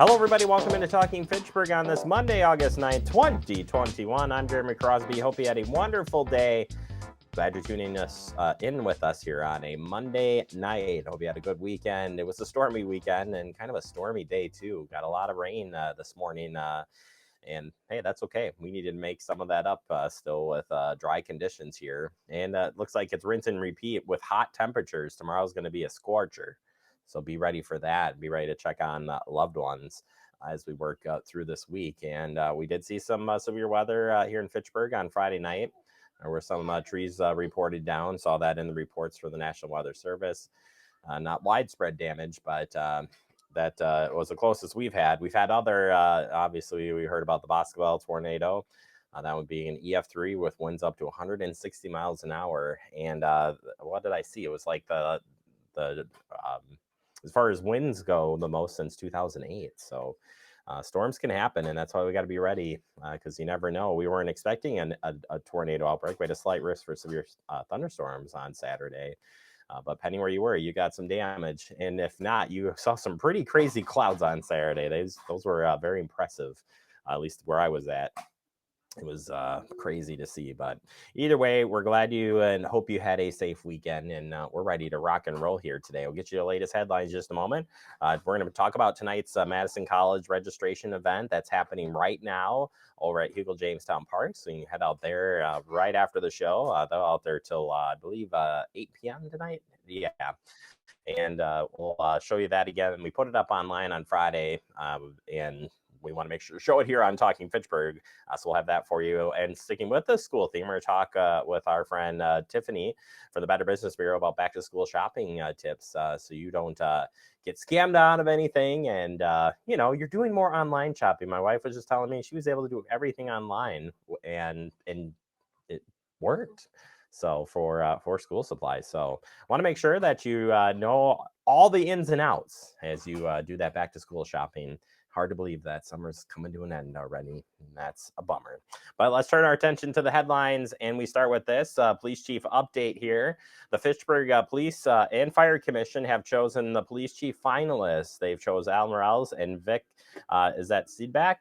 Hello, everybody. Welcome into Talking Fitchburg on this Monday, August 9th, 2021. I'm Jeremy Crosby. Hope you had a wonderful day. Glad you're tuning us in with us here on a Monday night. Hope you had a good weekend. It was a stormy weekend and kind of a stormy day, too. Got a lot of rain this morning. And hey, that's okay. We need to make some of that up still with dry conditions here. And it looks like it's rinse and repeat with hot temperatures. Tomorrow's going to be a scorcher. So be ready for that. Be ready to check on loved ones as we work through this week. And we did see some severe weather here in Fitchburg on Friday night. There were some trees reported down. Saw that in the reports for the National Weather Service. Not widespread damage, but that was the closest we've had. We've had other, obviously, we heard about the Boscoville tornado. That would be an EF3 with winds up to 160 miles an hour. And what did I see? It was like the as far as winds go, the most since 2008. So storms can happen, and that's why we got to be ready because you never know. We weren't expecting a tornado outbreak. We had a slight risk for severe thunderstorms on Saturday. But depending where you were, you got some damage. And if not, you saw some pretty crazy clouds on Saturday. Those were very impressive, at least where I was at. It was crazy to see, but either way, we're glad you and hope you had a safe weekend, and we're ready to rock and roll here today. We'll get you the latest headlines in just a moment. We're going to talk about tonight's Madison College registration event that's happening right now over at Hugel Jamestown Park, so you can head out there right after the show. They're out there till, I believe, 8 p.m. tonight. Yeah. And we'll show you that again. And we put it up online on Friday, and we want to make sure to show it here on Talking Fitchburg. So we'll have that for you. And sticking with the school theme, we're going to talk with our friend Tiffany from the Better Business Bureau about back to school shopping tips so you don't get scammed out of anything. And, you're doing more online shopping. My wife was just telling me she was able to do everything online and it worked. So for school supplies. So I want to make sure that you know all the ins and outs as you do that back to school shopping. Hard to believe that summer's coming to an end already. And that's a bummer. But let's turn our attention to the headlines. And we start with this police chief update here. The Fitchburg Police and Fire Commission have chosen the police chief finalists. They've chose Al Morales and Vic, is that Sidnek,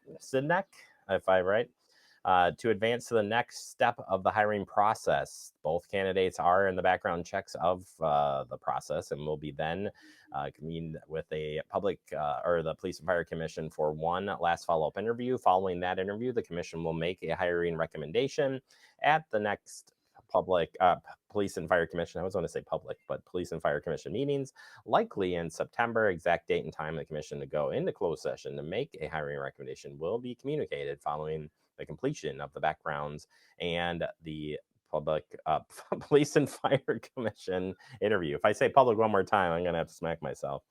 if I'm right? To advance to the next step of the hiring process. Both candidates are in the background checks of the process and will be then convened with a public or the Police and Fire Commission for one last follow-up interview. Following that interview, the commission will make a hiring recommendation at the next public Police and Fire Commission. I was going to say public, but Police and Fire Commission meetings, likely in September. Exact date and time of the commission to go into closed session to make a hiring recommendation will be communicated following the completion of the backgrounds and the public Police and Fire Commission interview. If I say public one more time, I'm going to have to smack myself.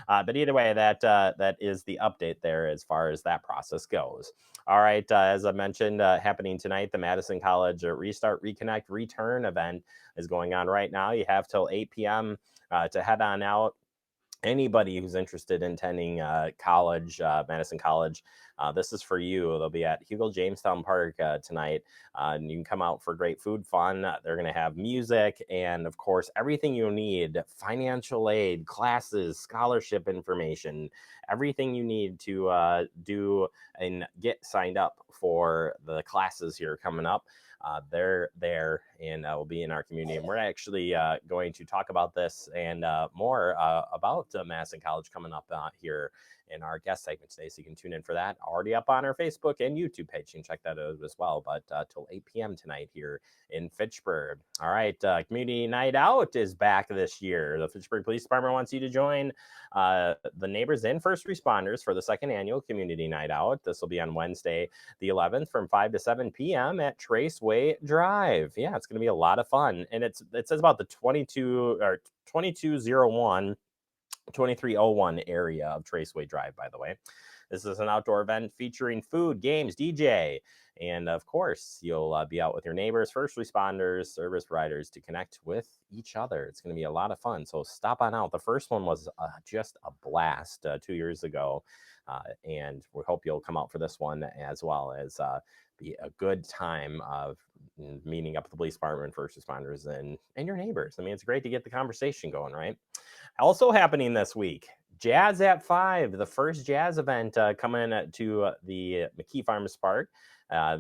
But either way, that is the update there as far as that process goes. All right, as I mentioned, happening tonight, the Madison College Restart, Reconnect, Return event is going on right now. You have till 8 p.m. To head on out. Anybody who's interested in attending college, Madison College, this is for you. They'll be at Hugel Jamestown Park tonight. And you can come out for great food fun. They're going to have music and, of course, everything you need, financial aid, classes, scholarship information, everything you need to do and get signed up for the classes here coming up. They're there and will be in our community. And we're actually going to talk about this and more about Madison College coming up here in our guest segment today. So you can tune in for that. Already up on our Facebook and YouTube page. You can check that out as well. But till 8 p.m. tonight here in Fitchburg. All right. Community Night Out is back this year. The Fitchburg Police Department wants you to join the neighbors and first responders for the second annual Community Night Out. This will be on Wednesday, the 11th from 5 to 7 p.m. at Traceway Drive. Yeah, it's going to be a lot of fun. And it says about the 2201 2301 area of Traceway Drive, by the way. This is an outdoor event featuring food, games, DJ, and of course, you'll be out with your neighbors, first responders, service providers to connect with each other. It's going to be a lot of fun, so stop on out. The first one was just a blast 2 years ago, and we hope you'll come out for this one as well as be a good time of meeting up with the police department, first responders, and your neighbors. I mean, it's great to get the conversation going, right? Also happening this week, Jazz at 5, the first jazz event coming to the McKee Farms Park.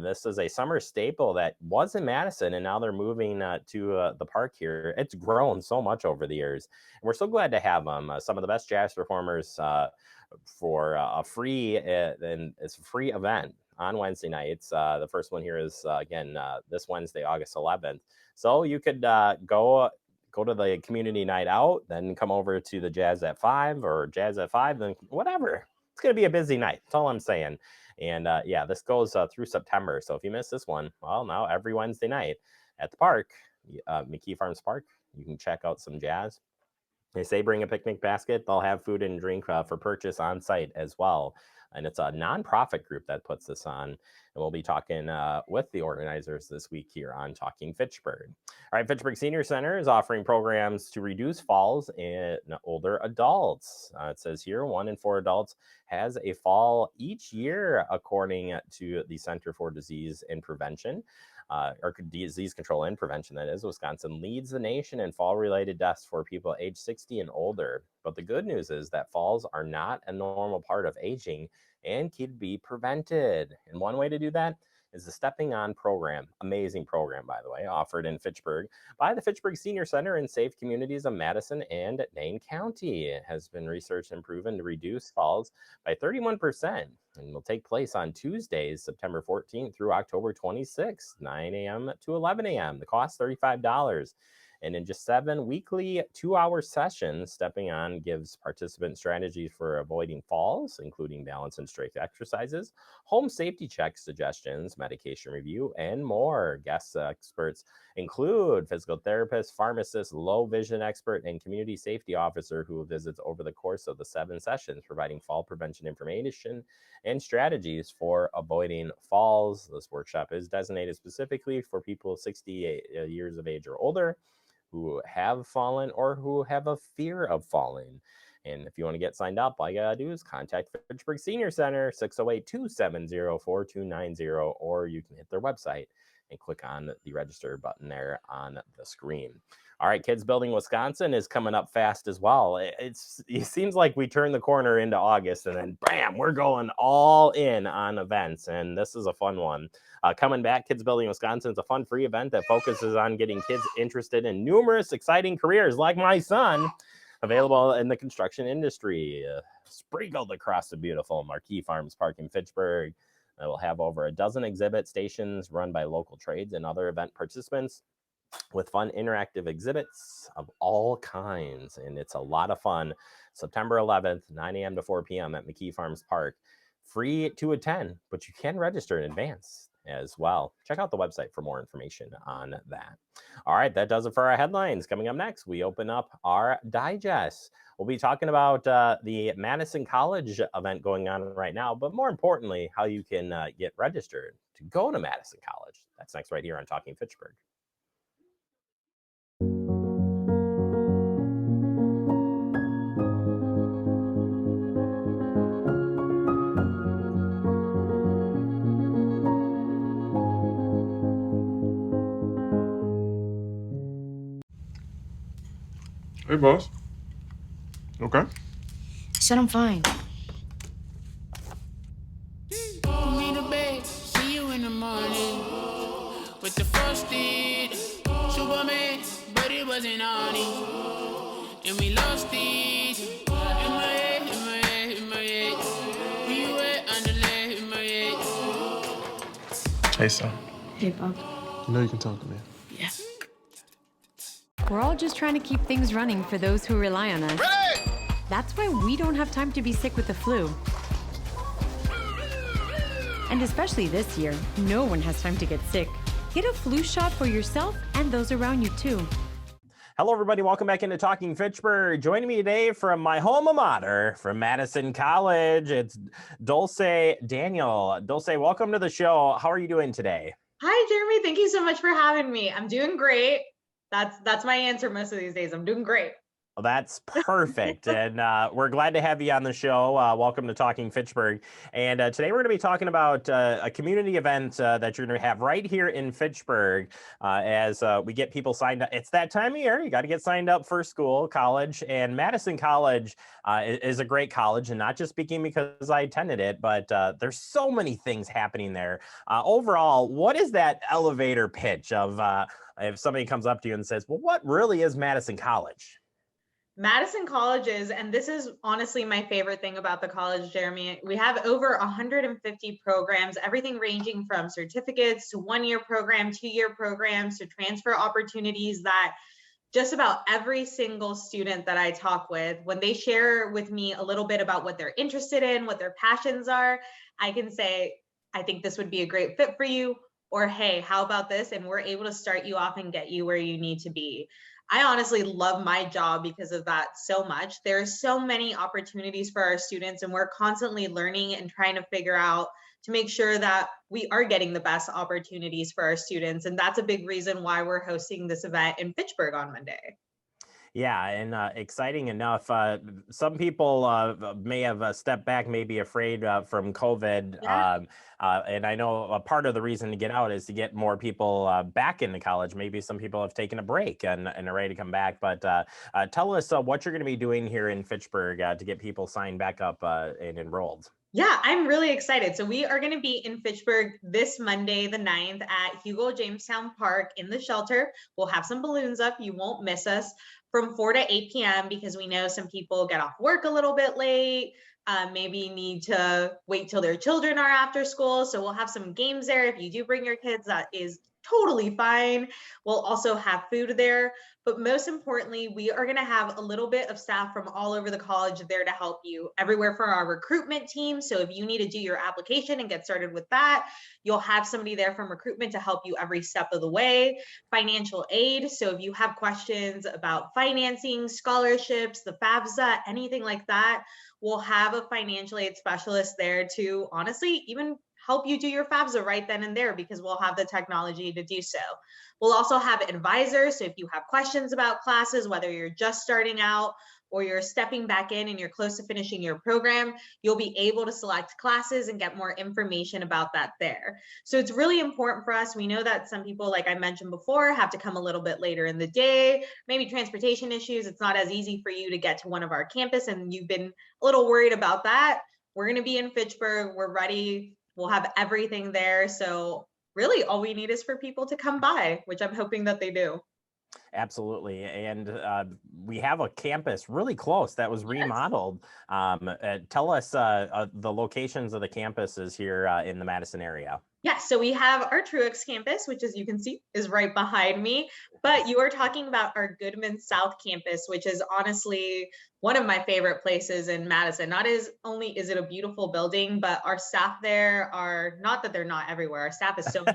This is a summer staple that was in Madison, and now they're moving to the park here. It's grown so much over the years, and we're so glad to have them. Some of the best jazz performers for a free and it's a free event on Wednesday nights. The first one here is again this Wednesday, August 11th. So you could go to the community night out, then come over to the Jazz at 5 or Jazz at 5, then whatever. It's going to be a busy night. That's all I'm saying. And yeah, this goes through September. So if you miss this one, well, now every Wednesday night at the park, McKee Farms Park, you can check out some jazz. They say bring a picnic basket. They'll have food and drink for purchase on site as well. And it's a nonprofit group that puts this on. And we'll be talking with the organizers this week here on Talking Fitchburg. All right, Fitchburg Senior Center is offering programs to reduce falls in older adults. It says here 1 in 4 adults has a fall each year, according to the Center for Disease and Prevention. Or disease control and prevention, that is. Wisconsin leads the nation in fall-related deaths for people age 60 and older. But the good news is that falls are not a normal part of aging and can be prevented. And one way to do that is the Stepping On program. Amazing program, by the way, offered in Fitchburg by the Fitchburg Senior Center in safe communities of Madison and Dane County. It has been researched and proven to reduce falls by 31% and will take place on Tuesdays, September 14th through October 26th, 9 a.m. to 11 a.m. The cost $35. And in just 7 weekly 2-hour sessions, Stepping On gives participants strategies for avoiding falls, including balance and strength exercises, home safety check suggestions, medication review, and more. Guest experts include physical therapist, pharmacist, low vision expert, and community safety officer who visits over the course of the 7 sessions, providing fall prevention information and strategies for avoiding falls. This workshop is designated specifically for people 60 years of age or older who have fallen or who have a fear of falling. And if you want to get signed up, all you gotta do is contact Fitchburg Senior Center, 608-270-4290, or you can hit their website and click on the register button there on the screen. All right, Kids Building Wisconsin is coming up fast as well. It seems like we turn the corner into August and then bam, we're going all in on events. And this is a fun one. Coming back, Kids Building Wisconsin is a fun free event that focuses on getting kids interested in numerous exciting careers like my son, available in the construction industry. Sprinkled across the beautiful McKee Farms Park in Fitchburg. It will have over a dozen exhibit stations run by local trades and other event participants with fun interactive exhibits of all kinds. And it's a lot of fun. September 11th, 9 a.m. to 4 p.m. at McKee Farms Park. Free to attend, but you can register in advance as well. Check out the website for more information on that. All right, that does it for our headlines. Coming up next, we open up our digest. We'll be talking about the Madison College event going on right now, but more importantly, how you can get registered to go to Madison College. That's next right here on Talking Fitchburg. Hey, boss. Okay. I said I'm fine. Me to bed, see you in the morning with the frosted Superman, but it wasn't on it, and we lost it. In my head, in my head, in my head. Where you at? Underlay in my head. Hey, son. Hey, Bob. You know you can talk to me. Yeah. We're all just trying to keep things running for those who rely on us. Ready? That's why we don't have time to be sick with the flu. And especially this year, no one has time to get sick. Get a flu shot for yourself and those around you too. Hello, everybody. Welcome back into Talking Fitchburg. Joining me today from my alma mater, from Madison College, it's Dulce Daniel. Dulce, welcome to the show. How are you doing today? Hi, Jeremy. Thank you so much for having me. I'm doing great. That's my answer most of these days. I'm doing great. Well, that's perfect. And we're glad to have you on the show. Welcome to Talking Fitchburg. And today we're going to be talking about a community event that you're going to have right here in Fitchburg as we get people signed up. It's that time of year. You got to get signed up for school, college. And Madison College is a great college. And not just speaking because I attended it, but there's so many things happening there. Overall, what is that elevator pitch of if somebody comes up to you and says, well, what really is Madison College? Madison Colleges, and this is honestly my favorite thing about the college, Jeremy. We have over 150 programs, everything ranging from certificates to one-year program, two-year programs to transfer opportunities that just about every single student that I talk with, when they share with me a little bit about what they're interested in, what their passions are, I can say, I think this would be a great fit for you, or hey, how about this? And we're able to start you off and get you where you need to be. I honestly love my job because of that so much. There are so many opportunities for our students, and we're constantly learning and trying to figure out to make sure that we are getting the best opportunities for our students. And that's a big reason why we're hosting this event in Fitchburg on Monday. Yeah, and exciting enough. Some people may have stepped back, maybe afraid from COVID. Yeah. And I know a part of the reason to get out is to get more people back into college. Maybe some people have taken a break and are ready to come back. But tell us what you're going to be doing here in Fitchburg to get people signed back up and enrolled. Yeah, I'm really excited. So we are going to be in Fitchburg this Monday, the 9th at Hugo Jamestown Park in the shelter. We'll have some balloons up. You won't miss us from 4 to 8 p.m. because we know some people get off work a little bit late, maybe need to wait till their children are after school. So we'll have some games there. If you do bring your kids, that is totally fine. We'll also have food there. But most importantly, we are going to have a little bit of staff from all over the college there to help you, everywhere from our recruitment team. So if you need to do your application and get started with that, you'll have somebody there from recruitment to help you every step of the way. Financial aid. So if you have questions about financing, scholarships, the FAFSA, anything like that, we'll have a financial aid specialist there to honestly even help you do your FAFSA right then and there because we'll have the technology to do so. We'll also have advisors. So if you have questions about classes, whether you're just starting out or you're stepping back in and you're close to finishing your program, you'll be able to select classes and get more information about that there. So it's really important for us. We know that some people, like I mentioned before, have to come a little bit later in the day, maybe transportation issues. It's not as easy for you to get to one of our campus and you've been a little worried about that. We're going to be in Fitchburg. We're ready. We'll have everything there. So really all we need is for people to come by, which I'm hoping that they do. Absolutely. And we have a campus really close that was remodeled. Tell us the locations of the campuses here in the Madison area. Yes, so we have our Truex campus, which as you can see is right behind me, but you are talking about our Goodman South campus, which is honestly one of my favorite places in Madison. Not as only is it a beautiful building, but our staff there are, not that they're not everywhere, our staff is so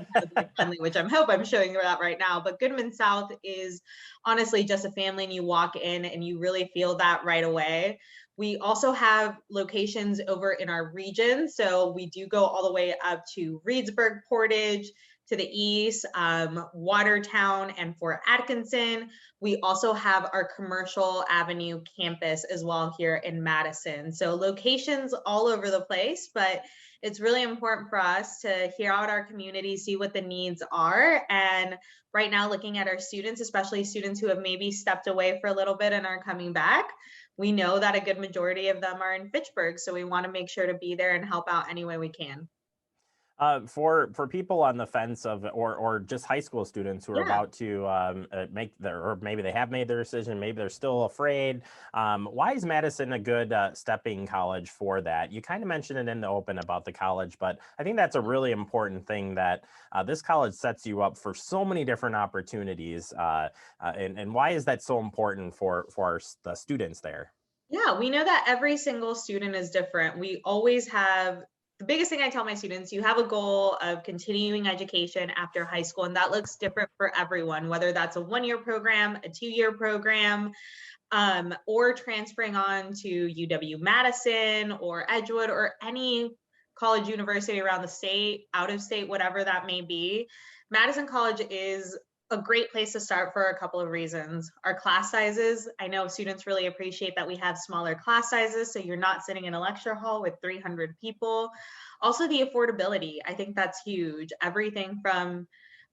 friendly, which I'm showing you that right now, but Goodman South is honestly just a family and you walk in and you really feel that right away. We also have locations over in our region. So we do go all the way up to Reedsburg, Portage, to the east, Watertown, and Fort Atkinson. We also have our Commercial Avenue campus as well here in Madison. So locations all over the place, but it's really important for us to hear out our community, see what the needs are. And right now, looking at our students, especially students who have maybe stepped away for a little bit and are coming back, we know that a good majority of them are in Fitchburg. So we want to make sure to be there and help out any way we can. For people on the fence of or just high school students who are about to make their, or maybe they have made their decision, maybe they're still afraid. Why is Madison a good stepping college for that? You kind of mentioned it in the open about the college, but I think that's a really important thing that this college sets you up for so many different opportunities. And why is that so important for the students there? Yeah, we know that every single student is different. We always have the biggest thing I tell my students, you have a goal of continuing education after high school, and that looks different for everyone, whether that's a one-year program, a two-year program, or transferring on to UW-Madison or Edgewood or any college university around the state, out of state, whatever that may be. Madison College is a great place to start for a couple of reasons. Our class sizes, I know students really appreciate that we have smaller class sizes, so you're not sitting in a lecture hall with 300 people. Also the affordability, I think that's huge. Everything from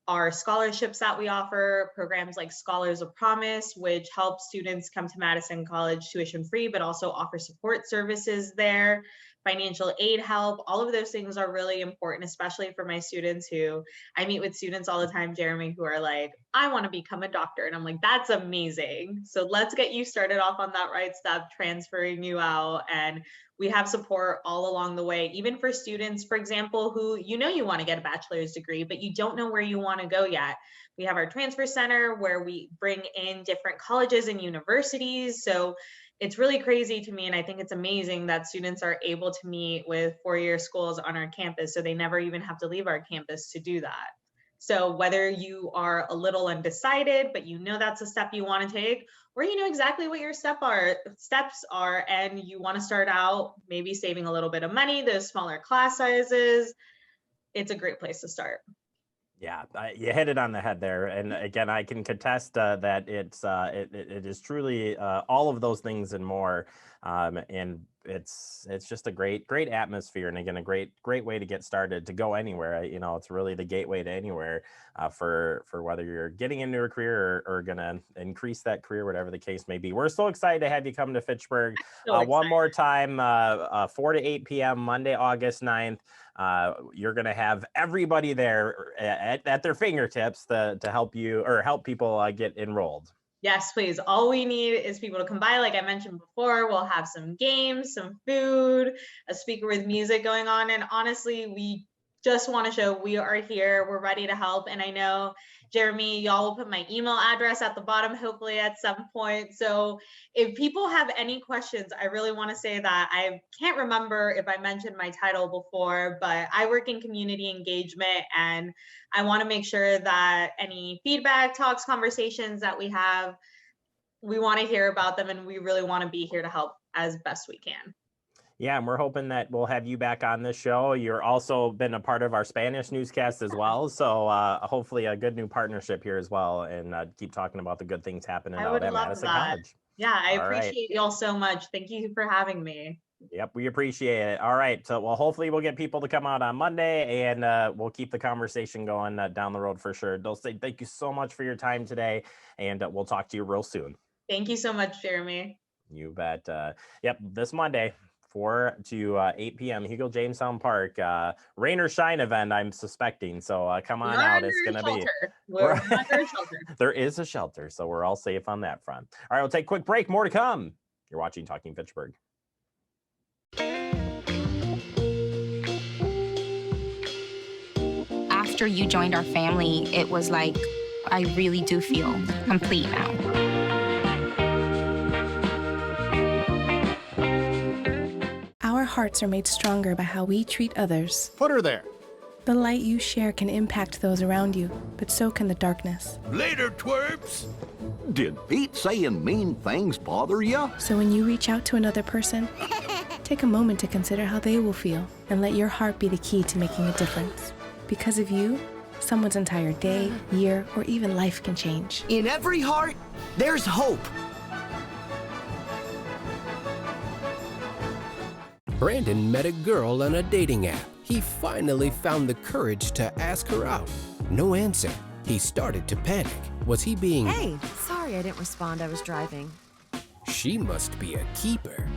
our scholarships that we offer, programs like Scholars of Promise, which help students come to Madison College tuition free, but also offer support services there, financial aid help. All of those things are really important, especially for my students who I meet with students all the time, Jeremy, who are like, I want to become a doctor. And I'm like, that's amazing. So let's get you started off on that right step, transferring you out. And we have support all along the way, even for students, for example, who you want to get a bachelor's degree, but you don't know where you want to go yet. We have our transfer center where we bring in different colleges and universities. So it's really crazy to me. And I think it's amazing that students are able to meet with four-year schools on our campus. So they never even have to leave our campus to do that. So whether you are a little undecided, but that's a step you want to take, or you know exactly what your steps are, and you want to start out maybe saving a little bit of money, those smaller class sizes, it's a great place to start. Yeah, you hit it on the head there. And again, I can contest that it is truly all of those things and more. And it's just a great atmosphere. And again, a great way to get started, to go anywhere. It's really the gateway to anywhere for whether you're getting into a career or going to increase that career, whatever the case may be. We're so excited to have you come to Fitchburg one more time, 4 to 8 p.m. Monday, August 9th. You're going to have everybody there at their fingertips to help you or help people get enrolled. Yes, please. All we need is people to come by. Like I mentioned before, we'll have some games, some food, a speaker with music going on. And honestly, we just want to show we are here. We're ready to help. And I know, Jeremy, y'all will put my email address at the bottom, hopefully at some point. So if people have any questions, I really want to say that I can't remember if I mentioned my title before, but I work in community engagement, and I want to make sure that any feedback, talks, conversations that we have, we want to hear about them, and we really want to be here to help as best we can. Yeah, and we're hoping that we'll have you back on this show. You're also been a part of our Spanish newscast as well. So hopefully a good new partnership here as well, and keep talking about the good things happening out at Madison College. Yeah, I appreciate y'all so much. Thank you for having me. Yep, we appreciate it. All right. So, well, hopefully we'll get people to come out on Monday, and we'll keep the conversation going down the road for sure. Dulce, thank you so much for your time today, and we'll talk to you real soon. Thank you so much, Jeremy. You bet. Yep, this Monday, 4 to 8 p.m. Hugo Jamestown Park, rain or shine event, I'm suspecting. So come on out. It's going to be. We're under a shelter. There is a shelter, so we're all safe on that front. All right, we'll take a quick break. More to come. You're watching Talking Fitchburg. After you joined our family, it was like, I really do feel complete now. Our hearts are made stronger by how we treat others. Put her there. The light you share can impact those around you, but so can the darkness. Later, twerps. Did Pete saying mean things bother you? So when you reach out to another person, take a moment to consider how they will feel and let your heart be the key to making a difference. Because of you, someone's entire day, year, or even life can change. In every heart, there's hope. Brandon met a girl on a dating app. He finally found the courage to ask her out. No answer. He started to panic. Was he being... Hey, sorry I didn't respond. I was driving. She must be a keeper.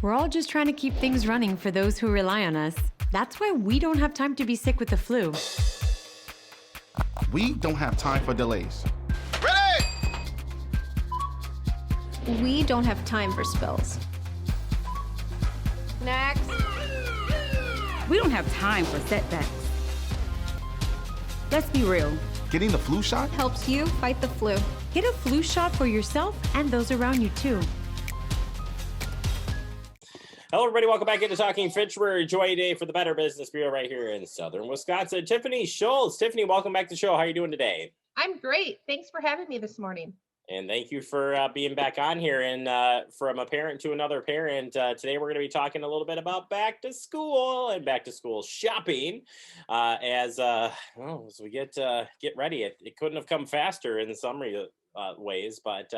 We're all just trying to keep things running for those who rely on us. That's why we don't have time to be sick with the flu. We don't have time for delays. Ready! We don't have time for spills. Next. We don't have time for setbacks. Let's be real. Getting the flu shot helps you fight the flu. Get a flu shot for yourself and those around you too. Hello, everybody. Welcome back into Talking Fitchburg. Joy Day for the Better Business Bureau right here in Southern Wisconsin. Tiffany Schultz. Tiffany, welcome back to the show. How are you doing today? I'm great. Thanks for having me this morning. And thank you for being back on here. And from a parent to another parent, today we're going to be talking a little bit about back to school and back to school shopping. As we get ready, it couldn't have come faster in some ways, but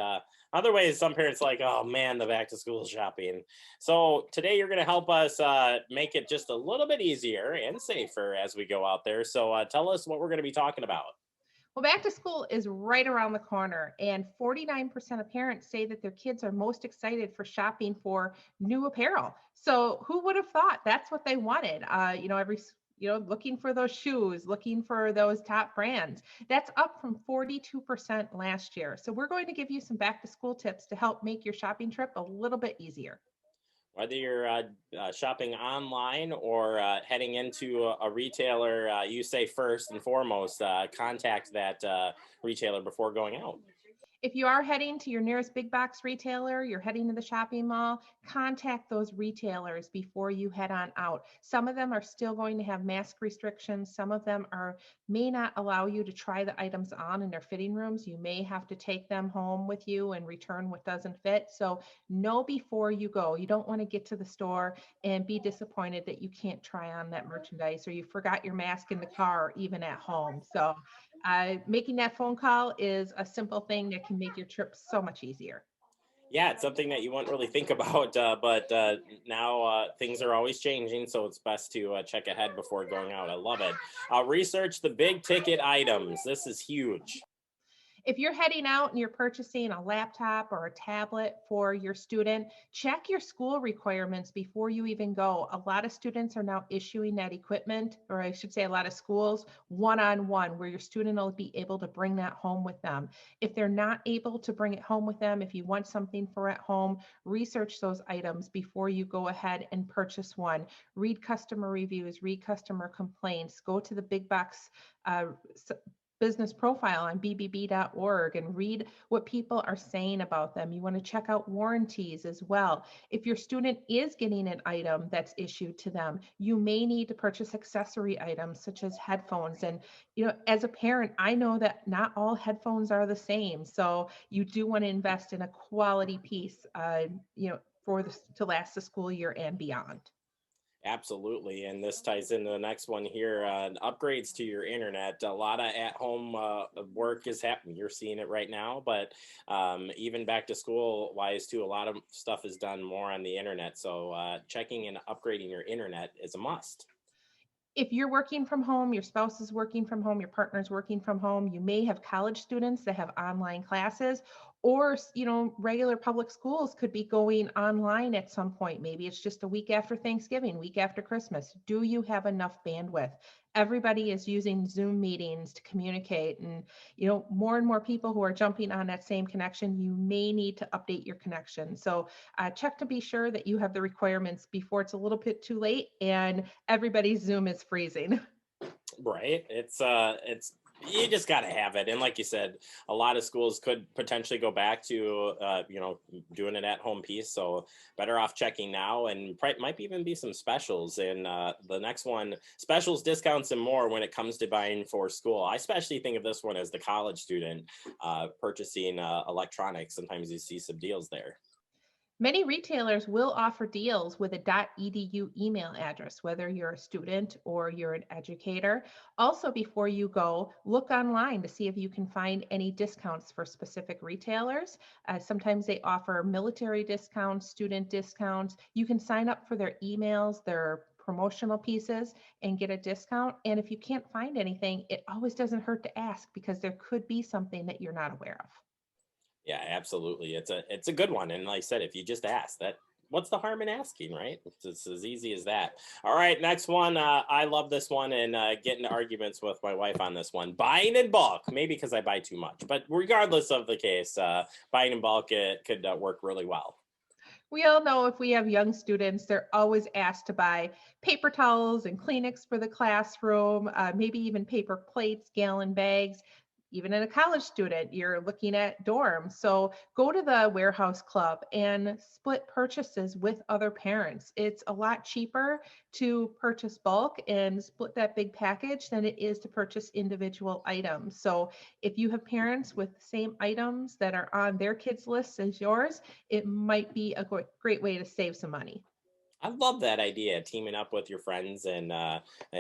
other ways, some parents like, oh man, the back to school shopping. So today you're going to help us make it just a little bit easier and safer as we go out there. So tell us what we're going to be talking about. Well, back to school is right around the corner, and 49% of parents say that their kids are most excited for shopping for new apparel. So, who would have thought that's what they wanted? Looking for those shoes, looking for those top brands. That's up from 42% last year. So, we're going to give you some back to school tips to help make your shopping trip a little bit easier. Whether you're shopping online or heading into a retailer, you say first and foremost, contact that retailer before going out. If you are heading to your nearest big box retailer, you're heading to the shopping mall, contact those retailers before you head on out. Some of them are still going to have mask restrictions. Some of them may not allow you to try the items on in their fitting rooms. You may have to take them home with you and return what doesn't fit. So know before you go. You don't want to get to the store and be disappointed that you can't try on that merchandise or you forgot your mask in the car or even at home. So making that phone call is a simple thing that can make your trip so much easier. Yeah, it's something that you wouldn't really think about, but now things are always changing, so it's best to check ahead before going out. I love it. Research the big ticket items. This is huge. If you're heading out and you're purchasing a laptop or a tablet for your student, check your school requirements before you even go. A lot of students are now issuing that equipment, or I should say a lot of schools, one-on-one, where your student will be able to bring that home with them. If they're not able to bring it home with them, if you want something for at home, research those items before you go ahead and purchase one. Read customer reviews, read customer complaints, go to the big box business profile on bbb.org and read what people are saying about them. You want to check out warranties as well. If your student is getting an item that's issued to them, you may need to purchase accessory items such as headphones. And, as a parent, I know that not all headphones are the same. So you do want to invest in a quality piece, to last the school year and beyond. Absolutely. And this ties into the next one here, upgrades to your internet. A lot of at-home work is happening. You're seeing it right now, but even back to school wise too, a lot of stuff is done more on the internet. So checking and upgrading your internet is a must. If you're working from home, your spouse is working from home, your partner's working from home, you may have college students that have online classes, or regular public schools could be going online at some point. Maybe it's just a week after Thanksgiving, week after Christmas. Do you have enough bandwidth? Everybody is using Zoom meetings to communicate, and more and more people who are jumping on that same connection. You may need to update your connection. So check to be sure that you have the requirements before it's a little bit too late and everybody's Zoom is freezing. Right. It's you just got to have it. And like you said, a lot of schools could potentially go back to, doing it at home piece. So better off checking now, and might even be some specials. And the next one, specials, discounts, and more when it comes to buying for school. I especially think of this one as the college student purchasing electronics. Sometimes you see some deals there. Many retailers will offer deals with a .edu email address, whether you're a student or you're an educator. Also, before you go, look online to see if you can find any discounts for specific retailers. Sometimes they offer military discounts, student discounts. You can sign up for their emails, their promotional pieces, and get a discount. And if you can't find anything, it always doesn't hurt to ask, because there could be something that you're not aware of. Yeah, absolutely. It's a good one. And like I said, if you just ask that, what's the harm in asking, right? It's as easy as that. All right, next one. I love this one, and get into arguments with my wife on this one. Buying in bulk, maybe because I buy too much, but regardless of the case, buying in bulk, it could work really well. We all know if we have young students, they're always asked to buy paper towels and Kleenex for the classroom, maybe even paper plates, gallon bags. even in a college student, you're looking at dorms. So go to the warehouse club and split purchases with other parents. It's a lot cheaper to purchase bulk and split that big package than it is to purchase individual items. So if you have parents with the same items that are on their kids' lists as yours, it might be a great way to save some money. I love that idea, teaming up with your friends and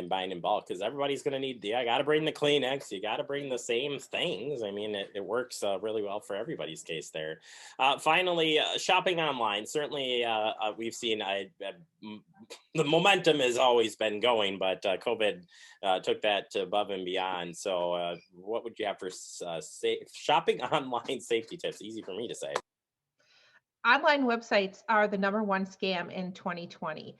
buying in bulk, because everybody's going to need. Yeah, I got to bring the Kleenex. You got to bring the same things. I mean, it works really well for everybody's case there. Finally, shopping online. Certainly, we've seen. The momentum has always been going, but COVID took that above and beyond. So, what would you have for shopping online safety tips? Easy for me to say. Online websites are the #1 scam in 2020.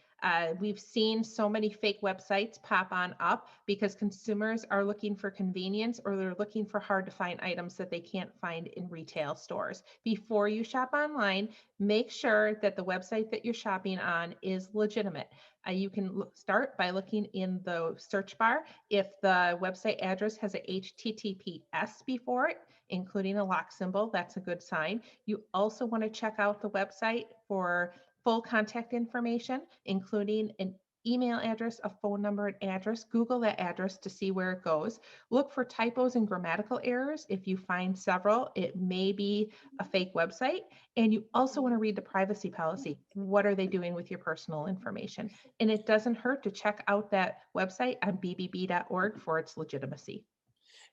We've seen so many fake websites pop on up because consumers are looking for convenience, or they're looking for hard to find items that they can't find in retail stores. Before you shop online, make sure that the website that you're shopping on is legitimate. You can start by looking in the search bar. If the website address has a HTTPS before it, including a lock symbol, that's a good sign. You also want to check out the website for full contact information, including an email address, a phone number, and address. Google that address to see where it goes. Look for typos and grammatical errors. If you find several, it may be a fake website. And you also want to read the privacy policy. What are they doing with your personal information? And it doesn't hurt to check out that website on bbb.org for its legitimacy.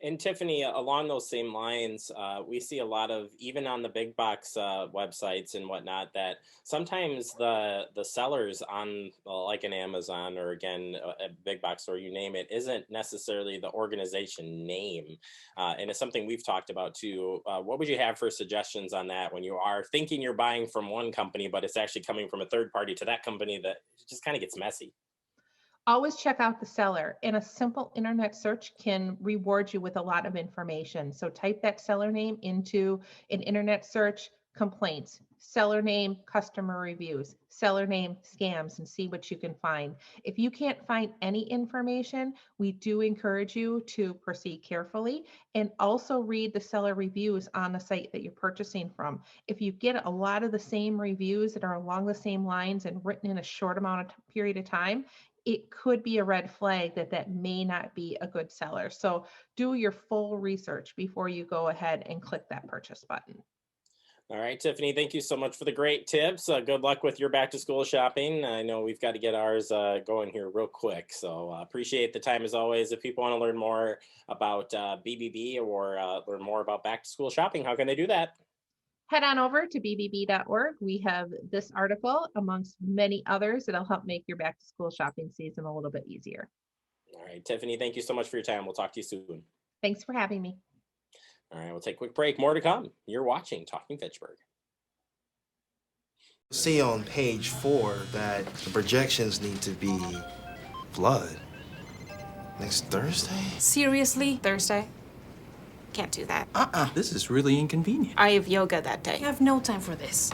And Tiffany, along those same lines, we see a lot of, even on the big box websites and whatnot, that sometimes the sellers on like an Amazon or again a big box store, you name it, isn't necessarily the organization name, and it's something we've talked about too. What would you have for suggestions on that when you are thinking you're buying from one company, but it's actually coming from a third party to that company? That just kind of gets messy. Always check out the seller, and a simple internet search can reward you with a lot of information. So type that seller name into an internet search: complaints, seller name, customer reviews, seller name, scams, and see what you can find. If you can't find any information, we do encourage you to proceed carefully and also read the seller reviews on the site that you're purchasing from. If you get a lot of the same reviews that are along the same lines and written in a short amount of period of time, it could be a red flag that may not be a good seller. So do your full research before you go ahead and click that purchase button. All right, Tiffany, thank you so much for the great tips. Good luck with your back to school shopping. I know we've got to get ours going here real quick. So appreciate the time as always. If people want to learn more about BBB or learn more about back to school shopping, how can they do that? Head on over to bbb.org. We have this article amongst many others that'll help make your back to school shopping season a little bit easier. All right, Tiffany, thank you so much for your time. We'll talk to you soon. Thanks for having me. All right, we'll take a quick break. More to come. You're watching Talking Fitchburg. See on page 4 that the projections need to be flood next Thursday. Seriously? Thursday? Can't do that. This is really inconvenient. I have yoga that day. I have no time for this.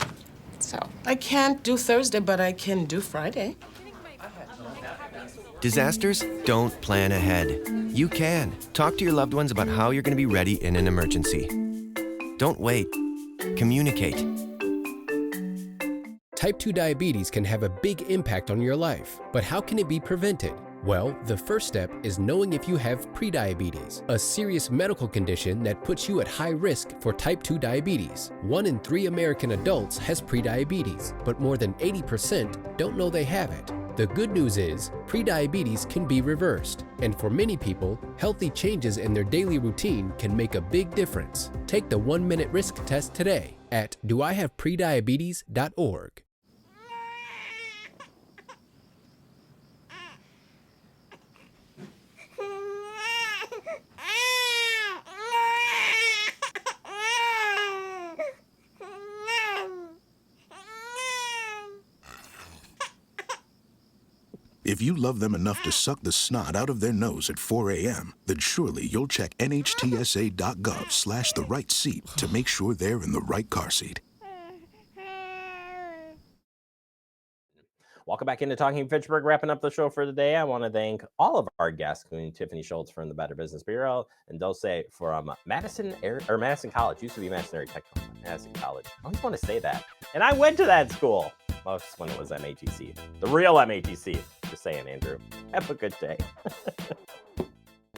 So, I can't do Thursday, but I can do Friday. Disasters don't plan ahead. You can. Talk to your loved ones about how you're going to be ready in an emergency. Don't wait. Communicate. Type 2 diabetes can have a big impact on your life, but how can it be prevented? Well, the first step is knowing if you have prediabetes, a serious medical condition that puts you at high risk for type 2 diabetes. 1 in 3 American adults has prediabetes, but more than 80% don't know they have it. The good news is, prediabetes can be reversed, and for many people, healthy changes in their daily routine can make a big difference. Take the 1-minute risk test today at doihaveprediabetes.org. If you love them enough to suck the snot out of their nose at 4 a.m., then surely you'll check nhtsa.gov/the right seat to make sure they're in the right car seat. Welcome back into Talking Fitchburg, wrapping up the show for today. I want to thank all of our guests, including Tiffany Schultz from the Better Business Bureau and Dulce from Madison College. Used to be Madison Area Technical, Madison College. I always want to say that. And I went to that school. Well, it's when it was MATC, the real MATC. Just saying, Andrew. Have a good day.